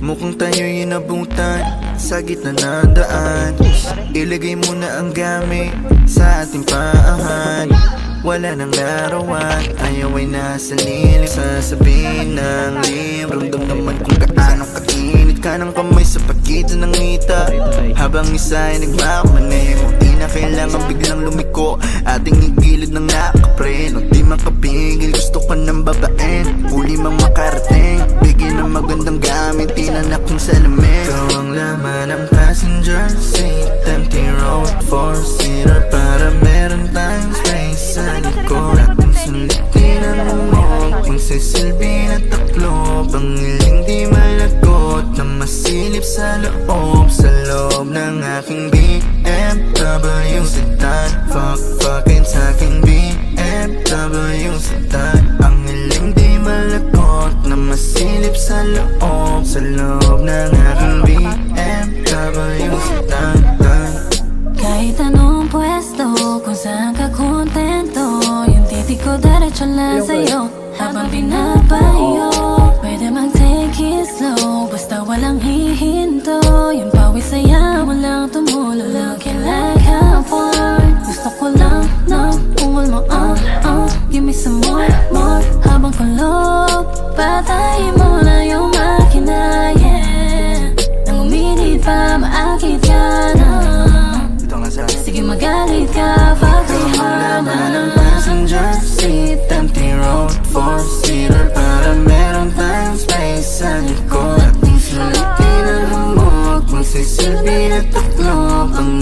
Mukhang tayo'y inabutan sa gitna ng daan. Ilagay mo na ang gamit sa ating paahan. Wala nang larawan, ayaw ay nasa lilim. Sasabihin ng lim, ramdam naman kung gaano kainit ka ng kamay sa pagitan ng ngita. Habang isa ay nagmamaneho, di na kailangan biglang lumiko. Ating igilid ng nakapreno, di makapigil, gusto ka ng babaen. Huli mang makarating, bigyan ng magandang gamit, tinanak kong salamin. Ikaw ang laman ng passenger seat, empty road, four-seater, para meron tayong space sa likod. Ating sulitin ang umog, kung sisilbi na taklob, ang hiling di malagot na masilip sa loob ng aking BMW sedan. Fuck it sa aking BMW sedan. Ang hiling di malagot na masilip sa loob ng aking BMW sedan. Kahit anong pwesto, kung saan ka kontento, yung titig ko diretso lang sa'yo habang pinapayo. Pwede mag-take it slow, basta walang hihinto. Yung pawis saya mo lang tumulo, looking like a porn. Gusto ko lang na ungol mo, give me some more habang kulob, patayin mo na yung makina, yeah. Nang uminit pa, maakit ka na. Sige magalit ka, fuck me hard na. Passenger seat, empty road, four-seater, para meron tayong space sa likod. Ating sulitin ang humog, magsisilbi na taklob, ang